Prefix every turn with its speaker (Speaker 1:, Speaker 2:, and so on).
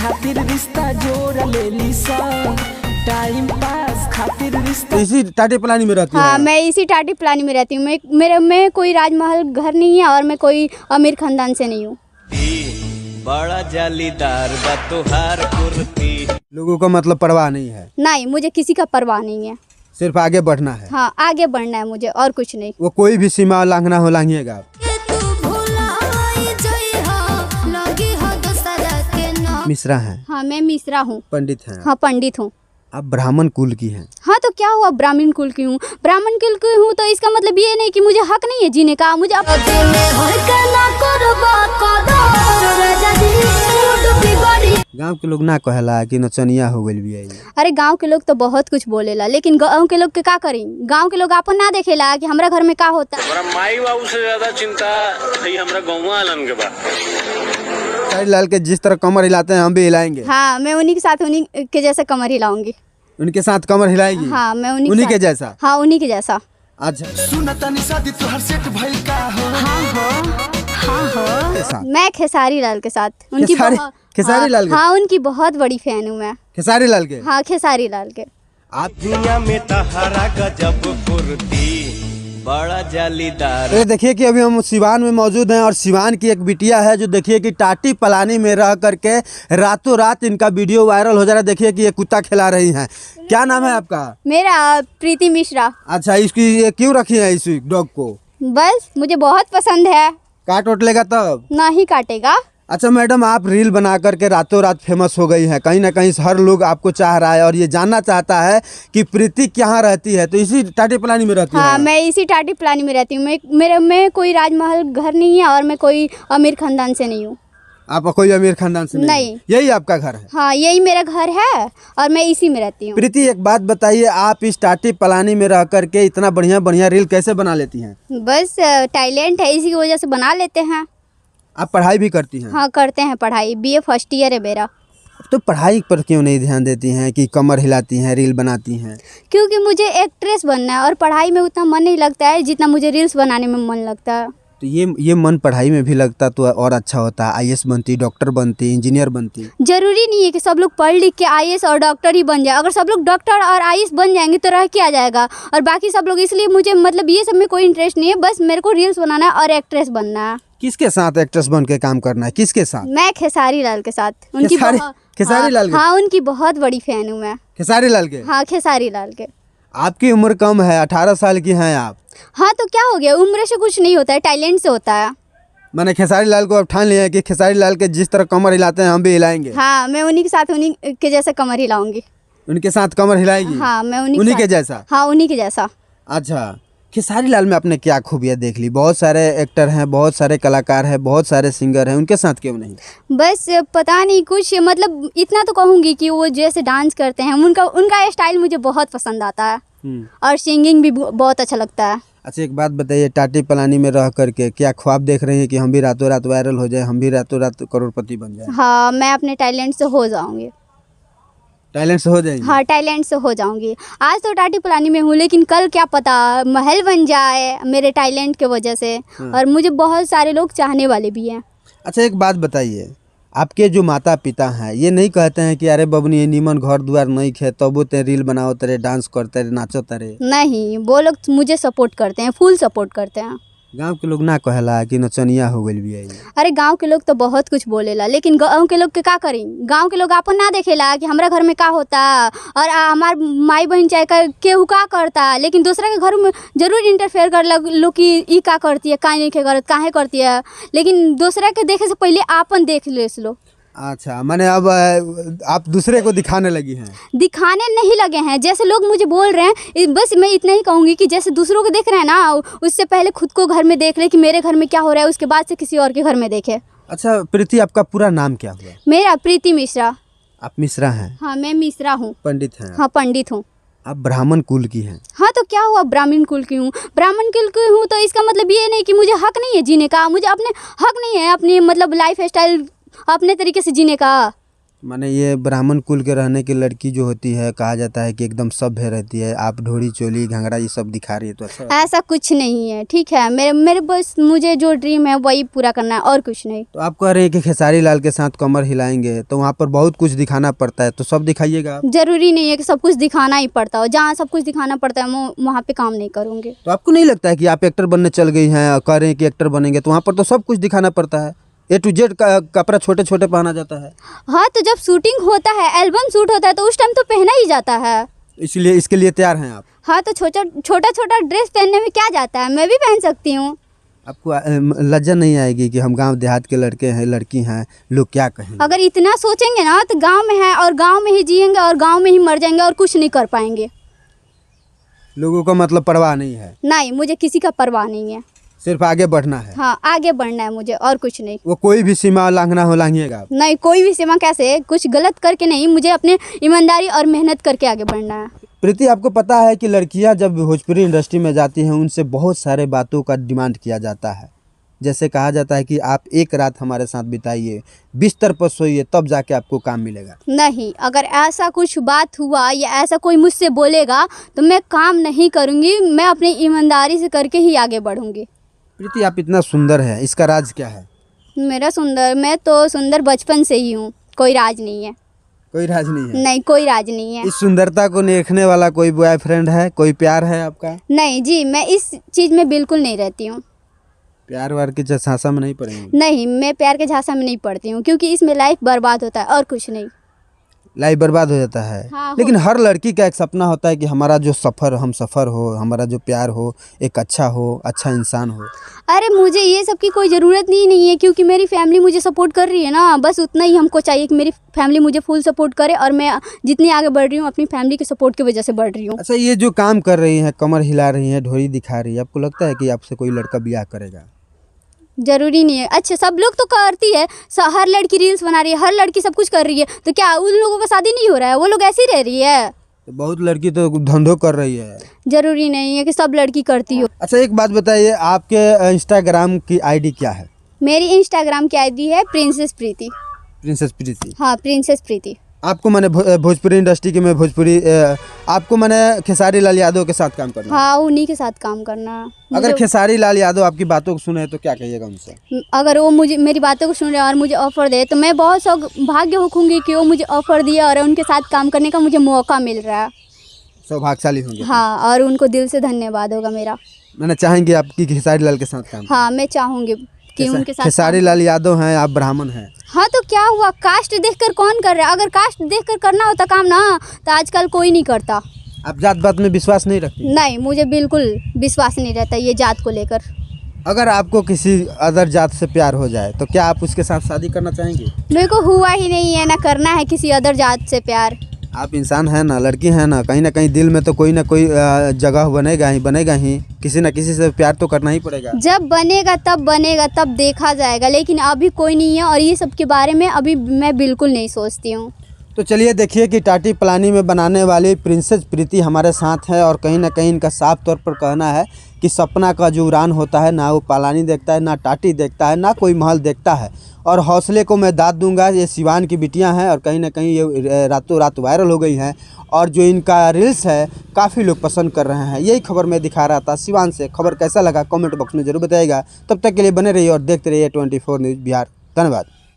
Speaker 1: खातिर रिश्ता जोड़ ले ली सा, टाइम पास खातिर रिश्ता।
Speaker 2: इसी टाटी प्लानी में रहती
Speaker 3: हाँ,
Speaker 2: है?
Speaker 3: मैं इसी टाटी प्लानी में रहती हूँ। मेरे में कोई राजमहल घर नहीं है और मैं कोई अमीर खानदान से नहीं हूँ।
Speaker 4: बड़ा जालीदार बा तोहार कुर्ती।
Speaker 2: लोगों को मतलब परवाह नहीं है?
Speaker 3: नहीं, मुझे किसी का परवाह नहीं है,
Speaker 2: सिर्फ आगे बढ़ना है।
Speaker 3: हाँ, आगे बढ़ना है मुझे और कुछ नहीं।
Speaker 2: वो कोई भी सीमा लांघना हो लांघिएगा आप? मिश्रा हैं?
Speaker 3: हाँ, मैं मिश्रा हूँ।
Speaker 2: पंडित हैं?
Speaker 3: हाँ, पंडित हूँ।
Speaker 2: आप ब्राह्मण कुल की हैं?
Speaker 3: हाँ, तो क्या हुआ, ब्राह्मण कुल की हूँ। ब्राह्मण कुल की हूँ तो इसका मतलब ये नहीं कि मुझे हक नहीं है जीने का। मुझे
Speaker 2: गांव के लोग ना कहेला कि नचनिया हो गइल बिया।
Speaker 3: अरे गांव के लोग तो बहुत कुछ बोलेला, लेकिन गांव के लोग के का करी। गांव के लोग आपन ना देखेला कि हमरा घर में का होता।
Speaker 5: हमरा माई बाबू से ज्यादा चिंता है हमरा गाँव वालन के बा।
Speaker 2: खेसारी लाल के जिस तरह कमर हिलाते हैं हम भी हिलाएंगे।
Speaker 3: हाँ, मैं उन्हीं के साथ उन्हीं के जैसा कमर हिलाऊंगी।
Speaker 2: उनके साथ कमर हिलाएगी?
Speaker 3: हाँ, मैं
Speaker 2: उन्हीं के जैसा।
Speaker 3: हाँ, उन्हीं के जैसा।
Speaker 2: अच्छा,
Speaker 1: सुनतनी शादी तोहर सेट भइल का हो?
Speaker 3: मैं खेसारी लाल के साथ। उनकी
Speaker 2: खेसारी लाल के?
Speaker 3: हाँ, उनकी बहुत बड़ी फैन हूँ मैं।
Speaker 2: खेसारी लाल के?
Speaker 3: हाँ, खेसारी लाल के।
Speaker 4: आप दुनिया में तहरा गजब कुर्ती, बड़ा जालीदार।
Speaker 2: तो देखिए कि अभी हम सिवान में मौजूद हैं और सिवान की एक बिटिया है जो देखिए कि टाटी पलानी में रह करके रातों रात इनका वीडियो वायरल हो जा रहा है। देखिए कि ये कुत्ता खिला रही हैं। क्या नाम है आपका?
Speaker 3: मेरा प्रीति मिश्रा।
Speaker 2: अच्छा, इसकी ये क्यों रखी है इस डॉग को?
Speaker 3: बस मुझे बहुत पसंद है।
Speaker 2: काट उठ लेगा तब?
Speaker 3: ना ही काटेगा।
Speaker 2: अच्छा मैडम, आप रील बना करके रातों रात फेमस हो गई हैं। कहीं ना कहीं हर लोग आपको चाह रहा है और ये जानना चाहता है कि प्रीति कहाँ रहती है। तो इसी टाटी प्लानी में रहती है?
Speaker 3: हाँ, मैं इसी टाटी प्लानी में रहती हूँ। मेरे में कोई राजमहल घर नहीं है और मैं कोई अमीर खानदान से नहीं हूँ।
Speaker 2: आप कोई अमीर खानदान से नहीं? यही आपका घर है?
Speaker 3: हाँ, यही मेरा घर है और मैं इसी में रहती हूँ।
Speaker 2: प्रीति, एक बात बताइए, आप इस टाटी पलानी में रह करके इतना बढ़िया बढ़िया रील कैसे बना लेती हैं?
Speaker 3: बस टैलेंट है, इसी की वजह से बना लेते हैं।
Speaker 2: आप पढ़ाई भी करती हैं?
Speaker 3: हाँ, करते हैं पढ़ाई। BA फर्स्ट ईयर है मेरा।
Speaker 2: तो पढ़ाई पर क्यों नहीं ध्यान देती हैं कि कमर हिलाती हैं, रील बनाती हैं?
Speaker 3: क्योंकि मुझे एक्ट्रेस बनना है और पढ़ाई में उतना मन नहीं लगता है जितना मुझे रील्स बनाने में मन लगता है।
Speaker 2: तो ये मन पढ़ाई में भी लगता तो और अच्छा होता। IAS बनती, डॉक्टर बनती, इंजीनियर बनती।
Speaker 3: जरूरी नहीं है कि सब लोग पढ़ लिख के IAS और डॉक्टर ही बन जाए। अगर सब लोग डॉक्टर और IAS बन जाएंगे तो रह के आ जाएगा और बाकी सब लोग। इसलिए मुझे मतलब ये सब में कोई इंटरेस्ट नहीं है। बस मेरे को रील्स बनाना है और एक्ट्रेस बनना है।
Speaker 2: किसके साथ एक्ट्रेस बन के काम करना है? किसके साथ?
Speaker 3: मैं खेसारी लाल के साथ।
Speaker 2: खेसारी लाल के?
Speaker 3: हाँ, उनकी बहुत बड़ी फैन हूँ मैं।
Speaker 2: खेसारी लाल के?
Speaker 3: हाँ, खेसारी लाल के।
Speaker 2: आपकी उम्र कम है, 18 साल की हैं आप।
Speaker 3: हाँ, तो क्या हो गया, उम्र से कुछ नहीं होता है, टैलेंट से होता है।
Speaker 2: मैंने खेसारी लाल को अब ठान लिया है कि खेसारी लाल के जिस तरह कमर हिलाते हैं हम भी हिलाएंगे।
Speaker 3: हाँ, मैं उन्हीं के साथ उन्हीं के जैसा कमर हिलाऊंगी।
Speaker 2: उनके साथ कमर हिलाएगी?
Speaker 3: हाँ, मैं
Speaker 2: उन्हीं के जैसा?
Speaker 3: हाँ, उन्हीं के जैसा।
Speaker 2: अच्छा, खेसारी लाल में आपने क्या खूबियाँ देख ली? बहुत सारे एक्टर हैं, बहुत सारे कलाकार हैं, बहुत सारे सिंगर हैं, उनके साथ क्यों नहीं?
Speaker 3: बस पता नहीं कुछ, मतलब इतना तो कहूँगी कि वो जैसे डांस करते हैं उनका स्टाइल मुझे बहुत पसंद आता है और सिंगिंग भी बहुत अच्छा लगता है।
Speaker 2: अच्छा, एक बात बताइए, टाटी पलानी में रह करके क्या ख्वाब देख रही हैं कि हम भी रातों रात वायरल हो जाए, हम भी रातों रात करोड़पति बन जाए?
Speaker 3: हाँ, मैं अपने टैलेंट से हो जाऊंगी।
Speaker 2: टैलेंट से हो जाएंगे?
Speaker 3: हाँ, टैलेंट से हो जाऊंगी। आज तो टाटी पलानी में हूँ, लेकिन कल क्या पता महल बन जाए मेरे टैलेंट के वजह से। और मुझे बहुत सारे लोग चाहने वाले भी हैं।
Speaker 2: अच्छा, एक बात बताइए, आपके जो माता पिता हैं ये नहीं कहते हैं कि अरे बबनी नीमन घर द्वार नहीं खे तबो ते रील बनाओ तेरे, डांस करते रहे, नाचो तेरे?
Speaker 3: नहीं, वो लोग मुझे सपोर्ट करते हैं, फुल सपोर्ट करते हैं।
Speaker 2: गांव के लोग ना कहेला कि नचनिया हो गइल बिया?
Speaker 3: अरे गांव के लोग तो बहुत कुछ बोलेला, लेकिन गांव के लोग के का करी। गांव के लोग आपन ना देखेला कि हमरा घर में का होता और हमार माई बहन चाहे केहू का करता, लेकिन दूसरा के घर में जरूर इंटरफेयर कर लो कि ई का करती है, काहे नहीं करत, काहे करती है। लेकिन दूसरा के देखे से पहले आपन देख ले लो।
Speaker 2: अच्छा, मैंने अब आप दूसरे को दिखाने लगी हैं?
Speaker 3: दिखाने नहीं लगे हैं, जैसे लोग मुझे बोल रहे हैं, बस मैं इतना ही कहूँगी कि जैसे दूसरों को देख रहे हैं ना, उससे पहले खुद को घर में देख ले कि मेरे घर में क्या हो रहा है, उसके बाद से किसी और के घर में देखे।
Speaker 2: अच्छा प्रीति, आपका पूरा नाम क्या हुआ?
Speaker 3: मेरा प्रीति मिश्रा।
Speaker 2: आप मिश्रा हैं?
Speaker 3: हाँ, मैं मिश्रा हूँ।
Speaker 2: पंडित हैं?
Speaker 3: हाँ, पंडित हूँ।
Speaker 2: आप ब्राह्मण कुल की हैं?
Speaker 3: हाँ, तो क्या हुआ, ब्राह्मण कुल की हूँ। ब्राह्मण कुल की हूँ तो इसका मतलब ये नहीं कि मुझे हक नहीं है जीने का। मुझे अपने हक नहीं है अपनी मतलब लाइफ स्टाइल अपने तरीके से जीने का।
Speaker 2: माने ये ब्राह्मण कुल के रहने की लड़की जो होती है, कहा जाता है कि एकदम सभ्य रहती है, आप ढोरी चोली घंघरा ये सब दिखा रही है, तो अच्छा
Speaker 3: ऐसा कुछ नहीं है, ठीक है। मेरे मेरे बस मुझे जो ड्रीम है वही पूरा करना है और कुछ नहीं।
Speaker 2: तो आप कह रहे हैं कि खेसारी लाल के साथ कमर हिलाएंगे तो वहाँ पर बहुत कुछ दिखाना पड़ता है, तो सब दिखाइएगा आप।
Speaker 3: जरूरी नहीं है कि सब कुछ दिखाना ही पड़ता हो, जहाँ सब कुछ दिखाना पड़ता है मैं वहाँ पे काम नहीं करूँगी।
Speaker 2: तो आपको नहीं लगता है कि आप एक्टर बनने चल गई हैं और कह रहे हैं कि एक्टर बनेंगे, तो वहाँ पर तो सब कुछ दिखाना पड़ता है, A to Z का कपड़ा छोटे छोटे पहना जाता है,
Speaker 3: हाँ, तो जब शूटिंग होता है, एल्बम शूट होता है तो उस टाइम तो पहना ही जाता है।
Speaker 2: इसलिए इसके लिए तैयार हैं आप।
Speaker 3: हाँ, तो छोटा छोटा ड्रेस पहनने में क्या जाता है, मैं भी पहन सकती हूँ।
Speaker 2: आपको लज्जा नहीं आएगी कि हम गांव देहात के लड़के हैं, लड़की हैं, लोग क्या कहेंगे?
Speaker 3: अगर इतना सोचेंगे ना तो गांव में है और गांव में ही जिएंगे और गांव में ही मर जाएंगे और कुछ नहीं कर पाएंगे।
Speaker 2: लोगों को मतलब परवाह नहीं है?
Speaker 3: नहीं, मुझे किसी का परवाह नहीं है,
Speaker 2: सिर्फ आगे बढ़ना है।
Speaker 3: हाँ, आगे बढ़ना है मुझे और कुछ नहीं।
Speaker 2: वो कोई भी सीमा लांघना हो लांघिएगा आप?
Speaker 3: नहीं, कोई भी सीमा कैसे, कुछ गलत करके नहीं, मुझे अपने ईमानदारी और मेहनत करके आगे बढ़ना है।
Speaker 2: प्रीति, आपको पता है कि लड़कियां जब भोजपुरी इंडस्ट्री में जाती हैं उनसे बहुत सारे बातों का डिमांड किया जाता है। जैसे कहा जाता है कि आप एक रात हमारे साथ बिताइए, बिस्तर पर सोइए, तब जाके आपको काम मिलेगा।
Speaker 3: नहीं, अगर ऐसा कुछ बात हुआ या ऐसा कोई मुझसे बोलेगा तो मैं काम नहीं करूँगी, मैं अपनी ईमानदारी से करके ही आगे बढ़ूँगी।
Speaker 2: प्रीति, आप इतना सुंदर है, इसका राज क्या है?
Speaker 3: मैं तो सुंदर बचपन से ही हूँ, कोई राज नहीं है।
Speaker 2: कोई राज नहीं है?
Speaker 3: नहीं, कोई राज नहीं है।
Speaker 2: इस सुंदरता को देखने वाला कोई बॉयफ्रेंड है, कोई प्यार है आपका?
Speaker 3: नहीं जी, मैं इस चीज़ में बिल्कुल नहीं रहती हूँ।
Speaker 2: प्यार वार के झांसा में नहीं पड़ेंगे?
Speaker 3: नहीं, मैं प्यार के झांसा में नहीं पड़ती हूँ, क्योंकि इसमें लाइफ बर्बाद होता है और कुछ नहीं।
Speaker 2: लाइफ बर्बाद हो जाता है?
Speaker 3: हाँ,
Speaker 2: लेकिन हर लड़की का एक सपना होता है कि हमारा जो हम सफ़र हो, हमारा जो प्यार हो, एक अच्छा इंसान हो।
Speaker 3: अरे मुझे ये सब की कोई ज़रूरत नहीं है, क्योंकि मेरी फैमिली मुझे सपोर्ट कर रही है ना, बस उतना ही हमको चाहिए कि मेरी फैमिली मुझे फुल सपोर्ट करे और मैं जितनी आगे बढ़ रही हूँ अपनी फैमिली के सपोर्ट की वजह से बढ़ रही हूँ।
Speaker 2: अच्छा, ये जो काम कर रही हैं, कमर हिला रही हैं, ढोरी दिखा रही है, आपको लगता है कि आपसे कोई लड़का ब्याह करेगा?
Speaker 3: जरूरी नहीं है। अच्छा, सब लोग तो करती है, हर लड़की रील्स बना रही है, हर लड़की सब कुछ कर रही है, तो क्या उन लोगों का शादी नहीं हो रहा है? वो लोग ऐसे ही रह रही है।
Speaker 2: तो बहुत लड़की तो धंधो कर रही है।
Speaker 3: जरूरी नहीं है कि सब लड़की करती हो।
Speaker 2: अच्छा, एक बात बताइए, आपके इंस्टाग्राम की आईडी क्या है?
Speaker 3: मेरी इंस्टाग्राम की आईडी है प्रिंसेस प्रीति।
Speaker 2: प्रिंसेस प्रीति?
Speaker 3: हाँ, प्रिंसेस प्रीति।
Speaker 2: आपको मैंने भोजपुरी इंडस्ट्री की में आपको मैंने खेसारी लाल यादव के साथ काम करना है।
Speaker 3: हाँ, उन्हीं के साथ काम करना।
Speaker 2: अगर खेसारी लाल यादव आपकी बातों को सुने तो क्या कहिएगा उनसे?
Speaker 3: अगर वो मुझे मेरी बातों को सुन रहे और मुझे ऑफर दे तो मैं बहुत भाग्य होखूंगी कि वो मुझे ऑफर दिया और उनके साथ काम करने का मुझे मौका मिल रहा है।
Speaker 2: सौभाग्यशाली होंगे।
Speaker 3: हाँ, और उनको दिल से धन्यवाद होगा मेरा।
Speaker 2: मैंने चाहेंगे आपकी खेसारी लाल के साथ काम?
Speaker 3: हाँ, मैं चाहूँगी कि उनके साथ।
Speaker 2: खेसारी लाल यादव हैं, आप ब्राह्मण हैं।
Speaker 3: हाँ, तो क्या हुआ, कास्ट देखकर कौन कर रहा है? अगर कास्ट देखकर करना होता काम ना तो आजकल कोई नहीं करता।
Speaker 2: आप जात पात में विश्वास नहीं रखती?
Speaker 3: नहीं, मुझे बिल्कुल विश्वास नहीं रहता ये जात को लेकर।
Speaker 2: अगर आपको किसी अदर जात से प्यार हो जाए तो क्या आप उसके साथ शादी करना चाहेंगे?
Speaker 3: मेरे को हुआ ही नहीं है, ना करना है किसी अदर जात से प्यार।
Speaker 2: आप इंसान हैं ना, लड़की हैं ना कहीं दिल में तो कोई ना कोई जगह बनेगा ही, किसी न किसी से प्यार तो करना ही पड़ेगा।
Speaker 3: जब बनेगा तब देखा जाएगा, लेकिन अभी कोई नहीं है और ये सब के बारे में अभी मैं बिल्कुल नहीं सोचती हूँ।
Speaker 2: तो चलिए देखिए कि टाटी पलानी में बनाने वाली प्रिंसेस प्रीति हमारे साथ है और कहीं ना कहीं इनका साफ तौर पर कहना है कि सपना का जो उड़ान होता है ना वो पलानी देखता है, ना टाटी देखता है, ना कोई महल देखता है। और हौसले को मैं दाद दूंगा। ये सिवान की बिटियां हैं और कहीं ना कहीं ये रातों रात वायरल हो गई हैं और जो इनका रील्स है काफ़ी लोग पसंद कर रहे हैं। यही खबर मैं दिखा रहा था सिवान से। खबर कैसा लगा कमेंट बॉक्स में ज़रूर बताइएगा। तब तक के लिए बने रहिए और देखते रहिए 24 न्यूज़ बिहार। धन्यवाद।